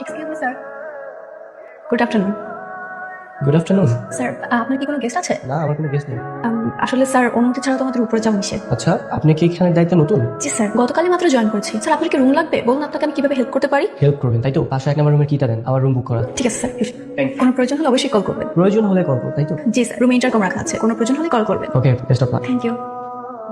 Excuse me sir, good afternoon. Good afternoon. Sir, আপনার কি কোনো গেস্ট আছে? না, আমার কোনো গেস্ট নেই। আসলে স্যার, অনুমতি ছাড়া তো আমাদের উপরে যাওয়া নিষেধ। আচ্ছা, আপনি কি এখানে দায়িত্ব নতুন? জি স্যার, গতকালই মাত্র জয়েন করছি। স্যার, আপনার কি রুম লাগবে? বলুন আপনাকে আমি কিভাবে হেল্প করতে পারি। হেল্প করবেন তাই তো? 501 নম্বর রুমের কিটা দেন, আমার রুম বুক করা। ঠিক আছে স্যার, কোনো প্রয়োজন হলে অবশ্যই কল করবেন। প্রয়োজন হলে করবো তাই তো? জি স্যার, রুমে ইন্টারকম রাখা আছে, কোনো প্রয়োজন হলে কল করবেন। Okay, best of luck. Thank you.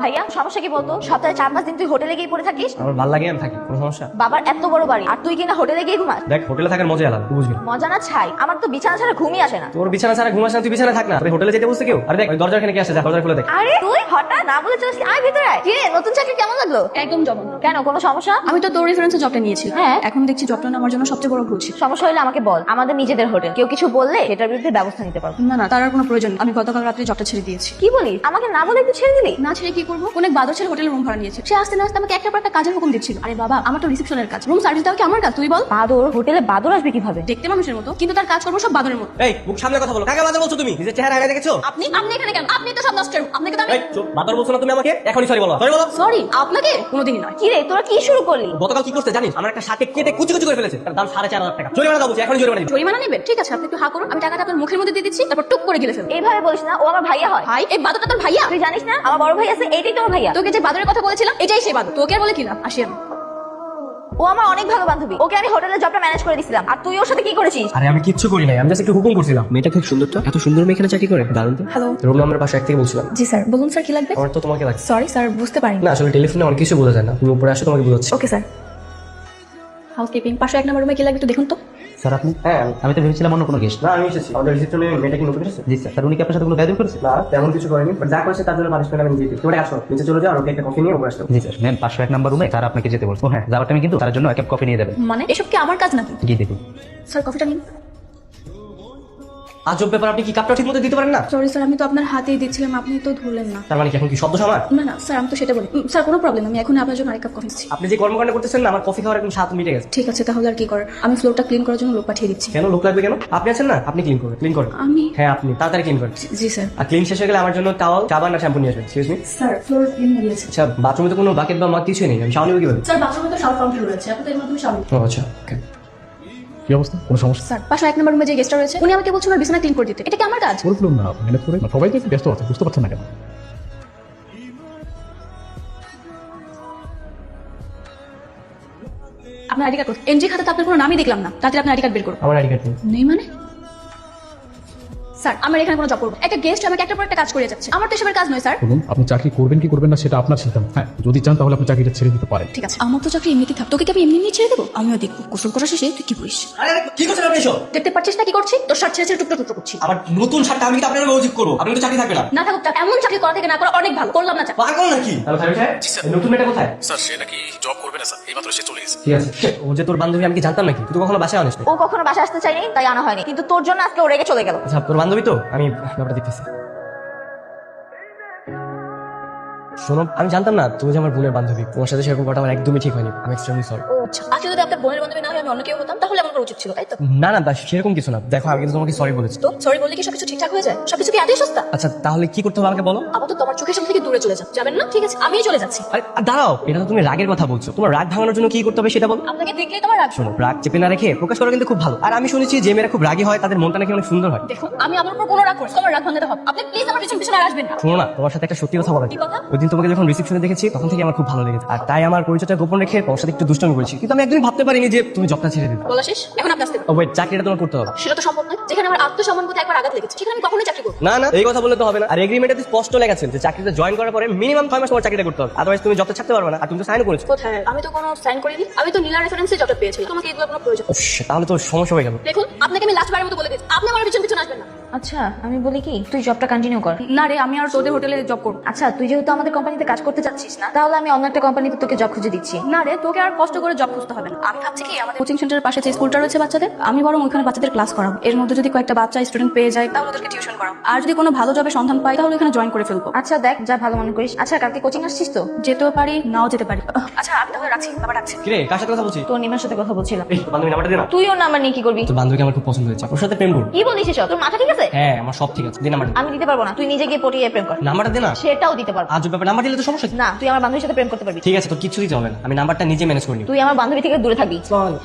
ভাইয়া সমস্যা কি বলতো? সপ্তাহে 4-5 দিন তুই হোটেলে গিয়ে পড়ে থাকিস। আমার ভালো লাগে, আমি থাকি, কোনো সমস্যা? বাবার এত বড় বাড়ি আর তুই কিনা হোটেলে গিয়ে ঘুমাস। দেখ, হোটেলে থাকার মজা আলাদা, তুই বুঝবি। মজা না ছাই, আমার তো বিছানা ছাড়া ঘুমই আসে না। তোর বিছানা ছাড়া ঘুমাস না, তুই বিছানা থাক না। তুই হোটেলে যেতে বসতে কেউ? আরে দেখ, ওই দরজার এখানে কি আসে, যা দরজা খুলে দেখ। আরে তুই হঠাৎ না বলে চলে আসলি, আয় ভিতরে আয়। কিরে, নতুন চাকরি কেমন লাগলো? একদম জঘন্য। কেন, কোনো সমস্যা? আমি তো তোর রেফারেন্সে জবটা নিয়েছি। হ্যাঁ। এখন দেখছি জবটা আমার জন্য সবচেয়ে বড় ভুল ছিল। সমস্যা হলে আমাকে বল, আমাদের নিজেদের হোটেল, কেউ কিছু বললে সেটার বিরুদ্ধে ব্যবস্থা নিতে পারবো। না না, তার আর কোনো প্রয়োজন নেই। আমি গতকাল রাত্রে জবটা ছেড়ে দিয়েছি। কি বলিস? আমাকে না বলে তুই ছেড়ে দিলি? না ছেড়ে কি করবো? অনেক বাদর ছেলে হোটেলে রুম ভাড়া নিয়েছে। সে আসতে না আসতে আমাকে একটা পর একটা কাজের হুকুম দিচ্ছিল। আরে বাবা, আমার তো রিসেপশনের কাজ, রুম সার্ভিস দেওয়া কি আমার কাজ? তুই বল। বাদর হোটেলে বাদর আসবে কিভাবে? দেখতে মানুষের মতো, কিন্তু তার কাজ করবো সব বাদরের মতো। এই, মুখ সামনে কথা বলো। কাকে বাদর বলছো তুমি? নিজের চেহারা আগে দেখেছো? আপনি এখানে কেন? আপনি তো সব নষ্টের। আপনাকে তো আমি এই, চুপ, বাদর বলছো না তুমি আমাকে? এখনই সরি বলো, সরি বলো। সরি, আপনাকে কোনোদিনই নয়। কিরে, তোরা কি শুরু করলি? গতকাল কি করতে জানিস? আমার একটা শার্টে কেটে কুচি কুচি করে ফেলেছে, তার দাম 4,500 টাকা। জরিমানা দাও বলছি, এখনই জরিমানা দিবি। জরিমানা নেবেন? ঠিক আছে, আপনি একটু হা করুন, আমি টাকাটা আপনার মুখের মধ্যে দিয়ে দিচ্ছি, তারপর টুক করে গিলে ফেলবেন। এইভাবে বলিস না, ও আমার ভাইয়া হয়। ভাই, এই বাদরটা তোর ভাইয়া? তুই জানিস না আমার বড় ভাই আছে, এইটাই তোর ভাইয়া। তোকে যে বাদরের কথা বলেছিলাম, এটাই সেই বাদর। তোকে আর বলে কি লাভ? আসি আমি। ও আমার অনেক ভালো বান্ধবী, ওকে আমি হোটেলের জবটা ম্যানেজ করে দিছিলাম। আর তুই ওর সাথে কি করেছিস? আরে আমি কিচ্ছু করি নাই, আমি জাস্ট একটু হুকুম করছিলাম। মেয়েটা খুব সুন্দর তো, এত সুন্দর মেয়ে এখানে চাকরি করে, দারুণ তো। হ্যালো। রুম নাম্বার 501 থেকে বলছিলাম। জি স্যার, বলুন স্যার, কি লাগবে? আমার তো তোমাকে লাগছে। সরি স্যার, বুঝতে পারিনি। না, আসলে টেলিফোনে অনেক কিছু বোঝা যায় না, তুমি উপরে আসো, তোমাকে বোঝাচ্ছি। Okay sir. হাউসকিপিং 501 নম্বর রুমে কি লাগবে একটু দেখুন তো। স্যার আপনি? হ্যাঁ, আমি তো ভেবেছিলাম অন্য কোনো গেস্ট। না, আমি এসেছি। আমাদের রিসেপশনে মেয়েটা কি নতুন এসেছে? জি স্যার। উনি কি আপনার সাথে কোনো বেয়াদবি করেছে? না, তেমন কিছু করেনি, বাট যা করেছে তার জন্য পানিশমেন্ট আমি নিজে দিই। তোমরা আসো, নিচে চলে যাও, আর ওকে একটা কফি নিয়ে উপরে আসতে হবে। জি স্যার। ম্যাম 501 নাম্বার রুমে তারা আপনাকে যেতে বলছে। ও হ্যাঁ, যাওয়ার টাইমে কিন্তু তার জন্য এক কাপ কফি নিয়ে যাবেন। মানে এসব কি আমার কাজ নাকি? গিয়ে দেখুন। স্যার, কফিটা নিন। আজব ব্যাপার, আপনি কি কাপটা ঠিক মতো দিতে পারেন না? সরি স্যার, আমি তো আপনার হাতেই দিচ্ছিলাম, আপনি তো ধরলেন না। তার মানে কি এখন কি শব্দ সামার? না না স্যার, আমি তো সেটা বলি। স্যার, কোনো প্রবলেম, আমি এখন আপনার জন্য আরেক কাপ কফি দিচ্ছি। আপনি যে কর্মকাণ্ড করতেছেন না, আমার কফি খাওয়ার একদম স্বাদ মিটে গেছে। ঠিক আছে, তাহলে আর কি করার? আমি ফ্লোরটা ক্লিন করার জন্য লোক পাঠিয়ে দিচ্ছি। কেন লোক লাগবে কেন? আপনি আছেন না, আপনি ক্লিন করবেন। ক্লিন করেন। আমি? হ্যাঁ, আপনি তাড়াতাড়ি ক্লিন করেন। জি স্যার। আর ক্লিন শেষ হয়ে গেলে আমার জন্য টাওয়াল, সাবান আর শ্যাম্পু নিয়ে আসবেন। Excuse me. Sir, floor clean হয়ে গেছে। আচ্ছা, বাথরুমে তো কোনো বাকেট বা মগ কিছুই নেই, আমি শাওয়ার নিব কিভাবে? স্যার, বাথরুমে তো শাওয়ার কাউন্টার রয়েছে, আপনি তো এর মাধ্যমে শাওয়ার। ও আচ্ছা, ওকে। কি অবস্থা? কোনো সমস্যা? স্যার, 501 নম্বর রুমে যে গেস্টটা রয়েছে, উনি আমাকে বলছেন ওর বিছানা ক্লিন করে দিতে। এটা কি আমার কাজ? করে ফেলুন না, ম্যানেজ করে। সবাই তো একটু ব্যস্ত আছে, বুঝতে পারছেন না কেন? আপনার আইডি কার্ড কোথায়? এন্ট্রি খাতাতে আপনার কোনো নামই দেখলাম না। তাড়াতাড়ি আপনার আইডি কার্ড বের করুন। আমার আইডি কার্ড নেই। নেই মানে? স্যার, আমার এখানে কোনো জব করবো। একটা গেস্ট আমাকে একটা পর একটা কাজ করে যাচ্ছে, আমার তো এসবের কাজ নয় স্যার। বলুন, আপনি চাকরি করবেন কি করবেন না সেটা আপনার সিদ্ধান্ত। হ্যাঁ, যদি চান তাহলে আপনি চাকরিটা ছেড়ে দিতে পারেন। ঠিক আছে, আমার তো চাকরি এমনিতেই থাক, তোকে কি আমি এমনি ছেড়ে দেবো? আমিও দেখবো গোসল করা শেষে তুই কি করিস। আরে কি করছেন আপনি এসব? দেখতে পাচ্ছিস না কি করছি? তোর শার্ট ছেড়ে ছেড়ে টুকরো টুকরো করছি। আমার নতুন শার্টটা আমি কি আপনার লজিক করবো? আপনি তো চাকরি থাকবে না। না থাকুক, এমন চাকরি করা থেকে না করা অনেক ভালো। করলাম না চাকরি। পাগল নাকি? হ্যালো সাহেব, এই নতুন মেয়েটা কোথায়? স্যার সে নাকি জব করবে না স্যার, এইমাত্র সে চলে গেছে। ঠিক আছে। ও যে তোর বান্ধবী, আমি কি জানতাম নাকি? তুই তো কখনো বাসায় আনিস না। ও কখনো বাসা আসতে চাইনি, তাই আনা হয়নি, কিন্তু তোর জন্য আজকে ও রেগে চলে গেল। আচ্ছা, তোর বান্ধবী তো, আমি ব্যাপারটা দেখতেছি। শোনো, আমি জানতাম না তুমি যে আমার বোনের বান্ধবী। তোমার সাথে সেরকম কথা আমার একদমই ঠিক হয়নি। আমি এক্সট্রিমলি সরি। ও আচ্ছা, আজকে যদি আপনার বোনের বান্ধবী না হয় আমি অন্য কেউ হতাম, তাহলে আমার করা উচিত ছিল, তাই তো? না না, সেরকম কিছু না। দেখো, আমি কিন্তু তোমাকে সরি বলেছি। তো সরি বললে কি সবকিছু ঠিকঠাক হয়ে যায়? সবকিছু কি এতই সস্তা? আচ্ছা, তাহলে কি করতে হবে আমাকে বলো। আপাতত তোমার চোখের সামনে থেকে দূরে চলে যান। যাবেন না? ঠিক আছে, আমিই চলে যাচ্ছি। আরে দাঁড়াও, এটা তো তুমি রাগের কথা বলছো। তোমার রাগ ভাঙানোর জন্য কি করতে হবে সেটা বলো। আপনাকে দেখলেই তোমার রাগ। শোনো, রাগ চেপে না রেখে প্রকাশ করা কিন্তু খুব ভালো। আর আমি শুনেছি যে মেয়েরা খুব রাগী হয় তাদের মনটা নাকি অনেক সুন্দর হয়। দেখুন, আমি আমার উপর কোনো রাগ করছি, তোমার রাগ ভাঙাতে হবে। আপনি প্লিজ আমার পিছন পিছনে আর আসবেন না। শোনো না, তোমার সাথে একটা সত্যি কথা বলা। কি কথা? ওই দিন তোমাকে যখন রিসেপশনে দেখেছি তখন থেকে আমার খুব ভালো লেগেছে, আর তাই আমার পরিচয়টা গোপন রেখে তোমার সাথে একটু দুষ্টামি করেছি। কিন্তু আমি একদমই ভাবতে পারিনি যে তুমি জবটা ছেড়ে দিবে। বলা শেষ, এখন আপনি আসতে পারেন। ওয়েট, চাকরিটা তোমার করতে হবে। সেটা তো সম্ভব নয়। যেখানে আমার আত্মসম্মান বোধে একবার আঘাত লেগেছে, সেখানে আমি কখনোই চাকরি করবো না। না না, এই কথা বললে তো হবে না। আর এগ্রিমেন্টে স্পষ্ট লেখা আছে যে চাকরিতে জয়েন করার পরে মিনিমাম 6 মাস তোমার চাকরিটা করতে হবে, আদারওয়াইজ তুমি জবটা ছাড়তে পারবে না। আর তুমি তো সাইন করেছো। কোথায়? আমি তো কোনো সাইন করিনি। আমি তো নীলা রেফারেন্সে জবটা পেয়েছি। তোমাকে এগুলো কোনো প্রয়োজন? তাহলে তো সমস্যা হয়ে গেল। দেখুন, আপনাকে আমি লাস্ট বারের মতো বলে দিচ্ছি, আপনি আমার পিছন পিছন আসবেন না। আচ্ছা, আমি বলি কি, তুই জবটা কন্টিনিউ কর। না রে, আমি আর তোদের হোটেলে জব করবো। আচ্ছা, তুই যেহেতু আমাদের কোম্পানিতে কাজ করতে চাচ্ছিস না, তাহলে আমি অন্য একটা কোম্পানিতে তোকে জব খুঁজে দিচ্ছি। না রে, তোকে আর কষ্ট করে জব খুঁজতে হবে না। আমি ভাবছি কি, আমাদের কোচিং সেন্টারের পাশে যে স্কুলটা রয়েছে বাচ্চাদের, আমি বরং ওইখানে বাচ্চাদের ক্লাস করাবো। এর মধ্যে যদি কয়েকটা বাচ্চা স্টুডেন্ট পেয়ে যায় তাহলে ওদেরকে টিউশন করাবো। আর যদি কোনো ভালো জবের সন্ধান পাই তাহলে এখানে জয়েন করে ফেলবো। আচ্ছা দেখ, যা ভালো মনে করিস। আচ্ছা, কালকে কোচিং আসছিস তো? যেতেও পারি, নাও যেতে পারি। আচ্ছা, আমি তাহলে রাখছি, বাবা রাখছি। কিরে, কার সাথে কথা বলছি? তোর নিমার সাথে কথা বলছিলাম। এই বান্ধবী নাম্বারটা দে না। তুই ওর নাম্বার নিয়ে কি করবি? তো বান্ধবীকে আমার খুব পছন্দ হয়েছে, ওর সাথে প্রেম করবো। কি বলিস এসব? তোর মাথা ঠিক আছে? আছে? হ্যাঁ আমার সব ঠিক আছে, দে নাম্বার। আমি দিতে পারবো না, তুই নিজে গিয়ে পটিয়ে প্রেম কর। নাম্বারটা দে না। সেটাও দিতে পারবো আজ ব্যাপার, নাম্বার দিলে তো সমস্যা কি? না। তুই আমার বান্ধবীর সাথে প্রেম করতে পারবি। ঠিক আছে, তোর কিছু দিতে হবে না, আমি নাম্বারটা নিজে ম্যানেজ করে নিব। তুই আমার বান্ধবী থেকে দূরে থাকবি।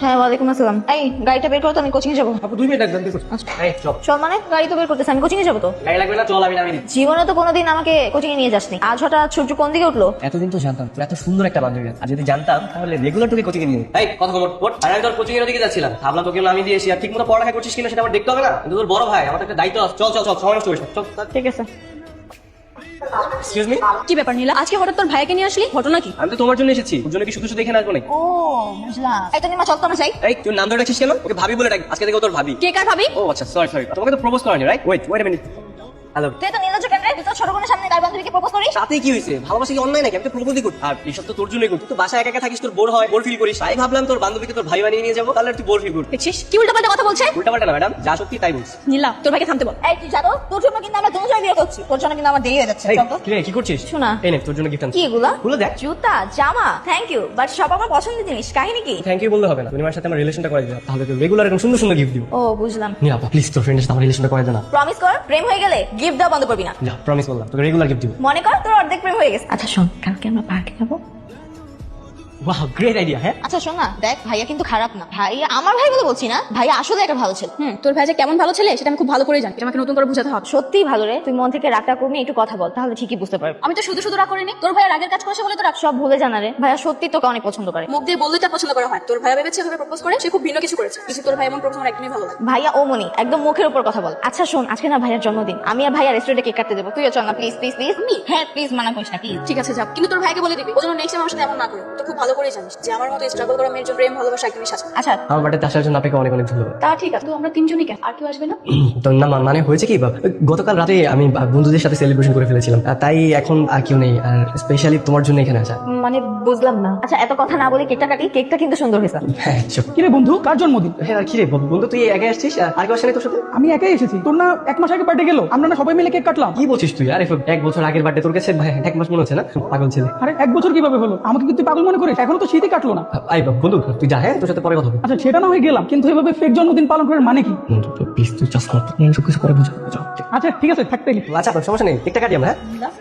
হ্যাঁ ওয়ালাইকুম আসসালাম। এই গাড়িটা বের করো তো, আমি কোচিং এ যাবো। আপু 2 মিনিট একদম দেখো। এই চল। চল মানে? গাড়ি তো বের করতেছে, আমি কোচিং এ যাবো তো। গাড়ি লাগবে না, চল আমি নামিয়ে দিচ্ছি। জীবনে তো কোনোদিন আমাকে কোচিং এ নিয়ে যাসনি, আজ হঠাৎ সূর্য কোন দিকে উঠলো? এতদিন তো জানতাম তোর এত সুন্দর একটা বান্ধবী আছে, আর যদি জানতাম তাহলে রেগুলার তোকে কোচিং এ নিয়ে এই কথা খবর বল। আর আমি তোর কোচিং এর দিকে যাচ্ছিলাম, ভাবলাম তোকে নামিয়ে দিয়ে এসি, আর ঠিকমতো পড়ালেখা করছিস কিনা সেটা আমার দেখতে হবে না? কিন্তু তোর বড় ভাই, আমার একটা দায়িত্ব আছে। চল চল চল, সময় নষ্ট করিস না, চল। ঠিক আছে। এক্সকিউজ মি, কি ব্যাপার নীলা, আজকে হঠাৎ তোর ভাইকে নিয়ে আসলি, ঘটনা কি? আমি তো তোমার জন্য এসেছি, ওর জন্য কি শুধু শুধু এখানে আসবো নাকি? ও বুঝলাম। এই তো নিমা, চল তো আমরা যাই। এই তুই নাম ধরে রাখিস কেন? ওকে ভাবি বলে ডাক, আজকে থেকে ও তোর ভাবি। কে কার ভাবি? ও আচ্ছা, সরি সরি, তোমাকে তো প্রপোজ করানি, right? Wait wait a minute. Hello, তুই তো নীলাজ কেন রে? তুই তো ছোট বোনের সামনে তার বান্ধবীকে প্রপোজ করিস। সাথে কি হয়েছে? ভালোবাসা কি অন্যায় নাকি? আমি তো প্রপোজই করি, আর এইসব তো তোর জন্যই করি। তুই তো বাসায় একা একা থাকিস, তোর বোর হয়, বোর ফিল করিস, তাই ভাবলাম তোর বান্ধবীকে তোর ভাই বানিয়ে নিয়ে যাবো, তাহলে তুই বোর ফিল করবি। দেখছিস কি উল্টাপাল্টা কথা বলছে? উল্টাপাল্টা না ম্যাডাম, যা সত্যি তাই বলছি। নীলা তোর ভাইকে থামতে বল। এই তুই জানো, তোর জন্য কিন্তু আমরা দুজনে বিয়ে করছি, তোর জন্য কিন্তু আমার দেরি হয়ে যাচ্ছে। এই চল তো। কি রে, কি করছিস? শোনা। এই নে তোর জন্য গিফট আনছি। কি এগুলা? খুলে দেখ। জুতা, জামা, থ্যাংক ইউ, বাট সব আমার পছন্দের জিনিস। কাহিনী কি? থ্যাংক ইউ বললে হবে না, তুমি আমার সাথে আমার রিলেশনটা করে দিও, তাহলে তো রেগুলার এরকম সুন্দর সুন্দর গিফট দিও। ও বুঝলাম। নীলা প্লিজ তোর ফ্রেন্ডের সাথে আমার রিলেশনটা করে দে না। প্রমিস কর, প্রেম হয়ে গেলে গিফট দেওয়া বন্ধ করবি না। যা প্রমিস করলাম, তোকে রেগুলার গিফট দিব। মনে কর তোর অর্ধেক প্রেম হয়ে গেছে। আচ্ছা শোন, কালকে আমরা পার্কে যাবো। Wow great idea. হ্যাঁ আচ্ছা শোন না, দেখ ভাইয়া কিন্তু খারাপ না। ভাইয়া আমার ভাই বলে বলছি না, ভাইয়া আসলে একটা ভালো ছেলে। তোর ভাই যে কেমন ভালো ছেলে সেটা আমি খুব ভালো করে জানি, এটা আমাকে নতুন করে বুঝাতে হবে। সত্যিই ভালো রে। তুই মন থেকে রাগটা কমে একটু কথা বল, তাহলে ঠিকই বুঝতে পারবি। আমি তো শুধু শুধু রাগ করিনি, তোর ভাইয়ের আগের কাজ করেছে বলে তো রাগ। সব ভুলে জানা রে, ভাইয়া সত্যি তোকে অনেক পছন্দ করে। মুখ দিয়ে বললেই তার পছন্দ করা হয়। তোর ভাই ভেবেছে এভাবে প্রপোজ করে সে খুব ভিন্ন কিছু করেছে, কিন্তু তোর ভাই এমন প্রপোজ আমার একদমই ভালো লাগে। ভাইয়া ও মনি একদম মুখের উপর কথা বল। আচ্ছা শোন, আজকে না ভাইয়ার জন্মদিন, আমি আর ভাইয়া রেস্টুরেন্টে কেক কাটতে দেবো, তুইও চল না প্লিজ প্লিজ প্লিজ। হ্যাঁ প্লিজ, মানা করিস না প্লিজ। ঠিক আছে যাব, কিন্তু তোর ভাইকে বলে দিবি ও যেন নেক্সট টাইম আমার সাথে এমন না করে। তো খুব ভালো করে জানিস যে আমার মতো স্ট্রাগল করা মেয়ের জন্য প্রেম ভালোবাসা একদমই সাজে। আচ্ছা আমার বাড়িতে আসার জন্য আপনাকে অনেক অনেক ধন্যবাদ। তা ঠিক আছে, তো আমরা তিনজনই কেন, আর কেউ আসবে না? তো না মানে হয়েছে কি, গতকাল রাতে আমি বন্ধুদের সাথে সেলিব্রেশন করে ফেলেছিলাম, তাই এখন আর কেউ নেই, আর স্পেশালি তোমার জন্য এখানে আসা। মানে বুঝলাম না। আচ্ছা এত কথা না বলে কেকটা কাটি, কেকটা কিন্তু সুন্দর হয়েছে। হ্যাঁ চুপ। কিরে বন্ধু, কার জন্মদিন? হ্যাঁ আর কি রে বন্ধু, তুই একা আসছিস? আর কেউ আসেনি তোর সাথে? আমি একাই এসেছি। তোর না 1 মাস আগে বার্থডে গেল, আমরা না সবাই মিলে কেক কাটলাম। কি বলছিস তুই? আরে 1 বছর আগের বার্থডে তোর কাছে 1 মাস মনে হচ্ছে না? পাগল ছেলে। আরে 1 বছর কিভাবে হলো? আমাকে কি তুই পাগল মনে করিস? এখনো তো শীতই কাটলো না। আই বন্ধু তুই যা, হ্যাঁ তোর সাথে পরে কথা হবে। আচ্ছা সেটা না হয়ে গেলাম, কিন্তু এভাবে ফেক জন্মদিন পালন করার মানে কি? বন্ধু প্লিজ তুই জাস্ট সব কিছু করে বুঝা। আচ্ছা ঠিক আছে, থাকতে আচ্ছা সমস্যা নেই, একটা কাটি আমরা।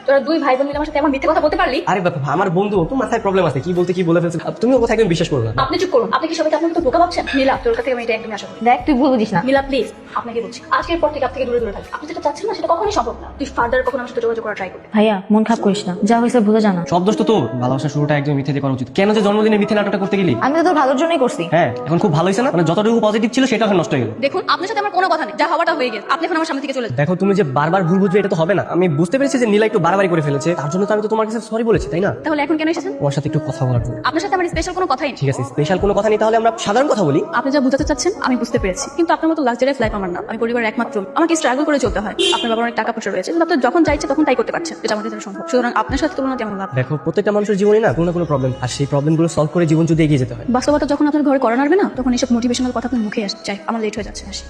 তোরা দুই ভাই বোন মিলে আমার সাথে এমন মিথ্যে কথা বলতে পারলি? আরে বাবা আমার বন্ধু, তো মাথায় প্রবলেম আছে, কি বলতে কি বলে ফেলছে, তুমি ও কথা একদম বিশ্বাস করো না। আপনি চুপ করুন, আপনি কি সবাইকে আপনার তো বোকা ভাবছেন? নীলা তোর কাছে আমি এটা একদমই আশা করি। দেখ তুই ভুল বুঝিস না। নীলা প্লিজ আপনাকে বলছি, আজকের পর থেকে থেকে দূরে দূরে থাকবে। আপনি যেটা চাচ্ছেন না সেটা কখনোই সম্ভব না। তুই ফার্দার কখনো আমার সাথে যোগাযোগ করা ট্রাই করবি। ভাইয়া মন খারাপ করিস না, যা হয়েছে ভুলে জানা। সব দোষ তো তোর, ভালোবাসার শুরুটা একদম মিথ্যে দিয়ে করা উচিত। কেন যে জন্মদিনে মিথ্যে নাটকটা করতে গেলি? আমি তো তোর ভালোর জন্যই করছি। হ্যাঁ এখন খুব ভালো হয়েছে না? মানে যতটুকু পজিটিভ ছিল সেটা এখন নষ্ট হয়ে গেল। দেখুন আপনার সাথে আমার কোনো কথা নেই, যা হওয়াটা হয়ে গেছে। আপনি এখন আমার সামনে থেকে চলে যান। দেখো তুমি যে বারবার ভুল বুঝবে এটা তো হবে না। আমি বুঝতে পেরেছি যে নীলা একটু বাড়াবাড়ি করে ফেলেছে, তার জন্য তো আমি তো তোমার কাছে সরি বলেছি, তাই না? তাহলে এখন কেন এসেছেন? তোমার সাথে একটু কথা বলার জন্য। আপনার সাথে আমার স্পেশাল কোনো কথাই নেই। ঠিক আছে স্পেশাল কোনো কথা নেই, তাহলে আমরা সাধারণ কথা বলি। আপনি যা বোঝাতে চাচ্ছেন আমি বুঝতে পেরেছি, কিন্তু আপনার মতো লাক্সারিয়াস লাইফ আমার না। আমি পরিবারের একমাত্র, আমাকে স্ট্রাগল করে চলতে হয়। আপনার বাবার অনেক টাকা পয়সা রয়েছে, কিন্তু আপনার যখন চাইছে তখন তাই করতে পারছেন, এটা আমাদের জন্য সম্ভব। সুতরাং আপনার সাথে তুলনা তেমন লাভ। দেখো প্রত্যেকটা মানুষের জীবনে না কোনো না কোনো প্রবলেম, আর সেই প্রবলেমগুলো সলভ করে জীবন যদি এগিয়ে যেতে হয়। বাস্তবতা যখন আপনার ঘরে করা নাড়বে না, তখন এসব মোটিভেশনাল কথা আপনার মুখে আসছে। চাই আমার লেট হয়ে যাচ্ছে, আসি।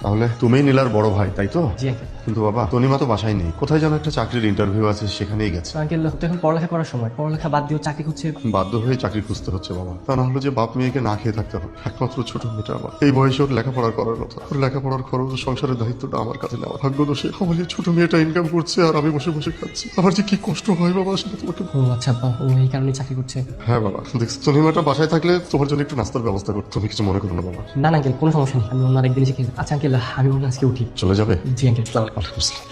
তাহলে তুমি নীলার বড় ভাই তাই তো? জি আঙ্কেল। কিন্তু বাবা তনিমা তো বাসায় নেই, কোথায় যেন একটা চাকরির ইন্টারভিউ আছে সেখানেই গেছে। আঙ্কেল তো এখন পড়ালেখা করার সময়, পড়ালেখা বাদ দিয়েও চাকরি খুঁজছে। বাধ্য হয়ে চাকরি খুঁজতে হচ্ছে বাবা, তা না হলে যে বাপ মেয়েকে না খেয়ে থাকতে হবে। একমাত্র ছোট মেয়েটা আমার, এই বয়সে ওর লেখাপড়া করার কথা, ওর লেখাপড়ার খরচ সংসারের দায়িত্বটা আমার কাছে নেওয়া। ভাগ্য দোষে আমার এই ছোট মেয়েটা ইনকাম করছে আর আমি বসে বসে খাচ্ছি। আমার যে কি কষ্ট হয় বাবা সেটা তোমাকে। ও আচ্ছা ও এই কারণে চাকরি করছে। হ্যাঁ বাবা দেখছি তনিমাটা বাসায় থাকলে তোমার জন্য একটু নাস্তার ব্যবস্থা করতে, তুমি কিছু মনে করো না বাবা। না আঙ্কেল কোনো সমস্যা নেই, আমি অন্য আরেকদিন এসে খেয়ে। আচ্ছা আঙ্কেল আমি বললাম আজকে উঠি। চলে যাবে? জি আঙ্কেল।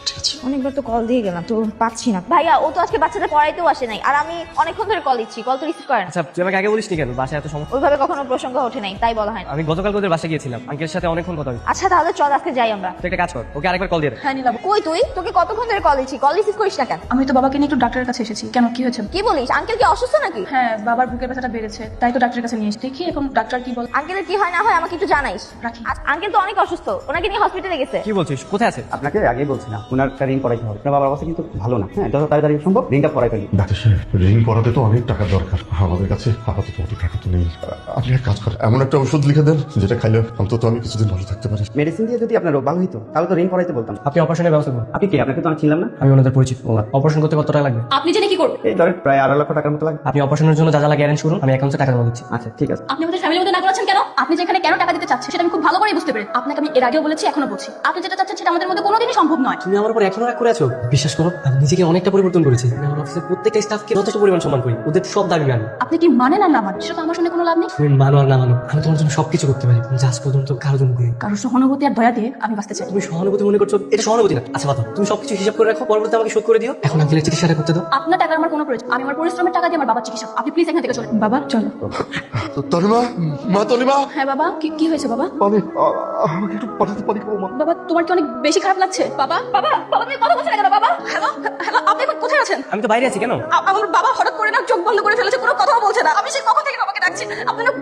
ঠিক আছে। অনেকবার তো কল দিয়ে গেলাম, তো পাচ্ছি না। ভাইয়া ও তো আজকে বাচ্চাদের পড়াইতেও আসে নাই, আর আমি অনেকক্ষণ ধরে কল দিচ্ছি, কল তো রিসিভ করে না। আচ্ছা তুই আমাকে আগে বলিস নি কেন? বাসায় এত সমস্যা। ওইভাবে কখনো প্রসঙ্গ ওঠে নাই, তাই বলা হয় না। আমি গতকাল তোদের বাসায় গিয়েছিলাম, আঙ্কেলের সাথে অনেকক্ষণ কথা হয়েছে। আচ্ছা তাহলে চল আজকে যাই আমরা। তুই একটা কাজ কর, ওকে আরেকবার কল দিয়ে দে। হ্যাঁ নীলা, কই তুই? তোকে কতক্ষণ ধরে কল দিচ্ছি, কল রিসিভ করিস না কেন? আমি তো বাবাকে নিয়ে একটু ডাক্তারের কাছে এসেছি। কেন কি হয়েছে? কি বলিস? আঙ্কেল কি অসুস্থ নাকি? হ্যাঁ বাবার বুকের ব্যথাটা বেড়েছে, তাই তো ডাক্তারের কাছে নিয়ে এসেছি। দেখি এখন ডাক্তার কি বল। আঙ্কেলের কি হয় না হয় আমাকে একটু জানাইস। রাখি। আঙ্কেল তো অনেক অসুস্থ, ওনাকে নিয়ে হসপিটালে গেছে। কি বলছিস? কোথায় আছে? আপনাকে আগেই বলছিলাম ওনার একটা ঋণ পড়াইতে হবে। আপনার বাবার অবস্থা কিন্তু ভালো না। হ্যাঁ যত তাড়াতাড়ি সম্ভব ঋণটা পড়াই ফেলি। ডাক্তার সাহেব ঋণ করাতে তো অনেক টাকা দরকার, আমাদের কাছে আপাতত অত টাকা তো নেই। আপনি এক কাজ করেন, এমন একটা ওষুধ লিখে দেন যেটা খাইলে অন্তত আমি কিছুদিন ভালো থাকতে পারি। মেডিসিন দিয়ে যদি আপনার রোগ ভালো হইতো তাহলে তো ঋণ পড়াইতে বলতাম। আপনি অপারেশনের ব্যবস্থা করুন। আপনি কি? আপনাকে তো আমি ছিলাম না। আমি ওনাদের পরিচিত। অপারেশন করতে কত টাকা লাগবে? আপনি জেনে কি করবেন? এই ধরেন প্রায় 2.5 লক্ষ টাকার মতো লাগবে। আপনি অপারেশনের জন্য যা যা লাগে অ্যারেঞ্জ করুন, আমি অ্যাকাউন্টে টাকা জমা দিচ্ছি। আচ্ছা ঠিক আছে। আপনি আমাদের ফ্যামিলির মধ্যে না করাচ্ছেন কেন? আপনি যেখানে কেন টাকা দিতে চাচ্ছেন সেটা আমি খুব ভালো করেই বুঝতে পারি। আপনাকে আমি এর আগে আগেও বলেছি এখনো বলছি, আপনি যেটা চাচ্ছেন সেটা আমাদের মধ্যে কোনোদিনই সম্ভব নয়। তুমি আমার উপর এখনো রাগ করে আছো? বিশ্বাস করো, আমি নিজেকে অনেকটা পরিবর্তন করেছি। আমি আমার অফিসের প্রত্যেকটা স্টাফকে যথেষ্ট পরিমাণ সম্মান করি, ওদের সব দাবি মানি। আপনি কি মানেন আর না মানেন সেটা তো আমার শুনে কোনো লাভ নেই। তুমি মানো আর না মানো, আমি তোমার জন্য সবকিছু করতে পারি, জাস্ট পর্যন্ত কারোর জন্য করি। কারোর সহানুভূতি আর দয়া দিয়ে আমি বাঁচতে চাই। তুমি সহানুভূতি মনে করছো, এটা সহানুভূতি না। আচ্ছা বাবা, তুমি সবকিছু হিসাব করে রাখো, পরবর্তীতে আমাকে শোধ করে দিও। এখন আঙ্কেলের চিকিৎসাটা করতে দাও। আপনার টাকার আমার কোনো প্রয়োজন, আমি আমার পরিশ্রমের টাকা দিয়ে আমার বাবার চিকিৎসা, আপনি প্লিজ এখান থেকে চলে বাবা চলো। তনিমা, মা তনিমা, হ্যাঁ বাবা, কি হয়েছে বাবা? পানি আমাকে একটু পাঠাতে পারি মা? বাবা তোমার কি অনেক বেশি খারাপ লাগছে? বাবা বাবা বাবা তুমি কথা বলছেন না কেন বাবা? হ্যালো হ্যালো, আপনি এখন কোথায় আছেন? আমি তো বাইরে আছি। কেন? আমার বাবা হঠাৎ করে না চোখ বন্ধ করে ফেলেছে, কোনো কথাও বলছে না। আমি সেই কখন থেকে বাবাকে ডাকছি।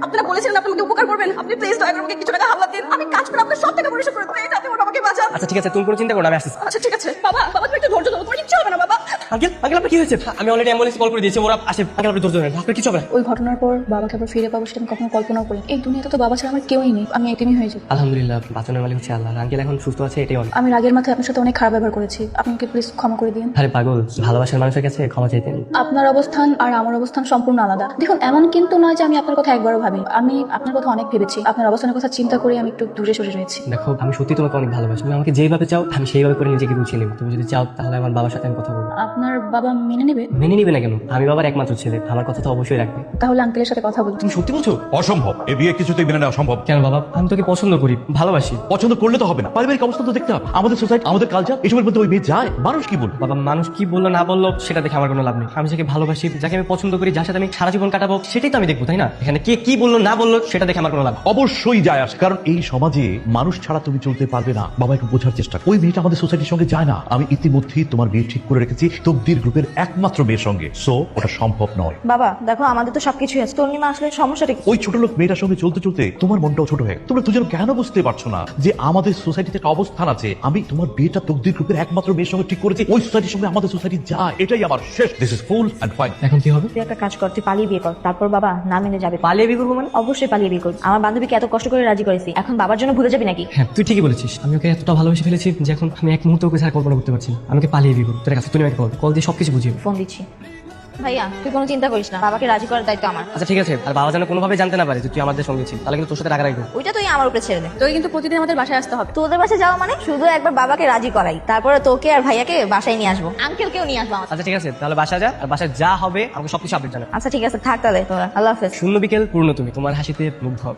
আপনারা বলেছিলেন আপনি আমাকে উপকার করবেন, আপনি প্লিজ দয়া করে আমাকে কিছু টাকা হাওলাত দিন, আমি কাজ করে আপনার সব টাকা পরিশোধ করে দেবো। এই আপনি বাবাকে বাঁচান। আচ্ছা ঠিক আছে, তুমি কোনো চিন্তা করো না, আমি আসছি। আচ্ছা ঠিক আছে বাবা, বাবা তুমি একটু ধৈর্য ধরো, তোমার কিচ্ছু হবে না বাবা। আঙ্কেল আপনার কি হয়েছে? আমি অলরেডি অ্যাম্বুলেন্স কল করে দিয়েছি, ওরা আসে। আঙ্কেল আপনি ধৈর্য ধরেন, আপনার কিছু হবে না। ওই ঘটনার পর বাবাকে আবার ফিরে পাবো সেটা আমি কখনো কল্পনাও করি। এই দুনিয়াতে তো বাবা ছাড়া আমার কেউই নেই, আমি এতিমই হয়ে যাই। আলহামদুলিল্লাহ, বাঁচানোর মালিক হচ্ছে আল্লাহ। আঙ্কেল এখন সুস্থ আছে, এটাই অনেক। আমি রাগের মাথায় আপনার সাথে অনেক খারাপ ব্যবহার করেছি, আপনি আমাকে প্লিজ ক্ষমা করে দিন। আরে পাগল, ভালোবাসার মানুষের কাছে ক্ষমা চাইতে নেই। আপনার অবস্থান আর আমার অবস্থান সম্পূর্ণ আলাদা। দেখুন এমন কিন্তু নয় যে আমি আপনার কথা একবারও ভাবি, আমি আপনার কথা অনেক ভেবেছি। আপনার অবস্থানের কথা চিন্তা করে আমি একটু দূরে সরে রয়েছি। দেখো, আমি সত্যি তোমাকে অনেক ভালোবাসি। তুমি আমাকে যেইভাবে চাও আমি সেইভাবে করে নিজেকে গুছিয়ে নেব। তুমি যদি চাও তাহলে আমার বাবার সাথে আমি কথা বলবো। আপনার বাবা মেনে নেবে? মেনে নিবে না কেন? আমি বাবার একমাত্র ছেলে, আমার কথা তো অবশ্যই রাখবে। তাহলে আঙ্কেলের সাথে কথা বলুন। তুমি সত্যি বলছো? অসম্ভব, এ বিয়ে কিছুতেই মেনে নেওয়া সম্ভব। কেন বাবা? আমি তোকে পছন্দ করি, ভালোবাসি। পছন্দ করলে তো হবে না, পারিবারিক অবস্থা তো দেখতে হবে। আমাদের সোসাইটি, আমাদের কালচার, এসবের মধ্যে ওই মেয়ে যায়, মানুষ কি বলবে? বাবা, মানুষ কি বললো না বললো সেটা দেখে আমার কোনো লাভ নেই। আমি যাকে ভালোবাসি, যাকে আমি পছন্দ করি, যার সাথে আমি সারা জীবন কাটাবো, সেটাই তো আমি দেখবো, তাই না? এখানে কে কি বললো না বললো সেটা দেখে আমার কোনো লাভ নেই। অবশ্যই যায় আসে, কারণ এই সমাজে মানুষ ছাড়া তুমি চলতে পারবে না। বাবা একটু বোঝার চেষ্টা করো। ওই মেয়েটা আমাদের সোসাইটির সঙ্গে যায় না। আমি ইতিমধ্যেই তোমার বিয়ে ঠিক করে রেখেছি তকদির গ্রুপের একমাত্র মেয়ের সঙ্গে, সো ওটা সম্ভব নয়। বাবা দেখো, আমাদের তো সবকিছু আছে, তর্ণিমা আসলে সমস্যাটা কি? ওই ছোট লোক মেয়েটার সঙ্গে চলতে চলতে তোমার মনটাও ছোট হয়ে গেছে। তোমরা দুজন কেন বুঝতে পারছো না যে আমাদের সোসাইটিতে একটা অবস্থান আছে? আমি তোমার বিয়েটা তকদির গ্রুপের একমাত্র মেয়ের সঙ্গে ঠিক করেছি, ওই সোসাইটির সঙ্গে আমাদের সোসাইটি যায়, এটাই আমার শেষ। This is full and fine. এখন কি হবে? তুই একটা কাজ কর, তুই পালিয়ে বিয়ে কর, তারপর বাবা না মেনে যাবে। পালিয়ে বিয়ে করবো মানে? অবশ্যই পালিয়ে বিয়ে করবি। আমার বান্ধবীকে এত কষ্ট করে রাজি করেছি, এখন বাবার জন্য ভুলে যাবি নাকি? হ্যাঁ তুই ঠিকই বলেছিস। আমি ওকে এতটা ভালোবেসে ফেলেছি যে এখন আমি এক মুহূর্তে ওকে ছাড়া কল্পনা করতে পারছি না। আমাকে পালিয়ে বিয়ে করবো। তোর কাছে তুমি আমাকে কল দিয়ে সবকিছু বুঝিয়ে। ফোন দিচ্ছি। ভাইয়া তুই কোনো চিন্তা করিস না, বাবাকে রাজি করার দায়িত্ব আমার। আচ্ছা ঠিক আছে, আর বাবা যেন কোনোভাবে জানতে না পারে যে তুই আমাদের সঙ্গে ছিস, তাহলে কিন্তু তোর সাথে রাগারাগি করবো। ওইটা তুই আমার উপরে ছেড়ে দে। তোকে কিন্তু প্রতিদিন আমাদের বাসায় আসতে হবে। তোদের বাসায় যাওয়া মানে শুধু একবার বাবাকে রাজি করাই, তারপরে তোকে আর ভাইয়াকে বাসায় নিয়ে আসবো, আঙ্কেলকেও নিয়ে আসবো আমার। আচ্ছা ঠিক আছে, তাহলে বাসা যা, আর বাসায় যা হবে আমাকে সবকিছু আপডেট জানা। আচ্ছা ঠিক আছে, থাক তাহলে তোরা, আল্লাহ হাফেজ। শূন্য বিকেল পূর্ণ তুমি, তোমার হাসিতে মুগ্ধ হব।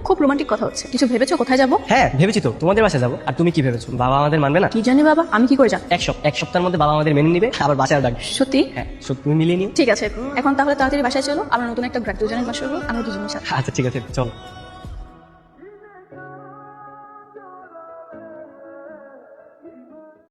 খুব রোমান্টিক কথা হচ্ছে। কিছু ভেবেছো কোথায় যাবো? হ্যাঁ ভেবেছি তো, তোমাদের বাসায় যাবো। আর তুমি কি ভেবেছো? বাবা আমাদের মানবে না? কি জানি বাবা, আমি কি করে জানি? এক সপ্তাহের মধ্যে বাবা আমাদের মেনে নিবে, আবার বাসায় ডাকবে। সত্যি? হ্যাঁ সত্যি, তুমি মিলিয়ে নিও। ঠিক আছে, এখন তাহলে তাড়াতাড়ি বাসায় চলো। আমরা নতুন একটা গ্রাহক দুজনের বাসা হবো, আমরা দুজনের সাথে। আচ্ছা ঠিক আছে, চলো।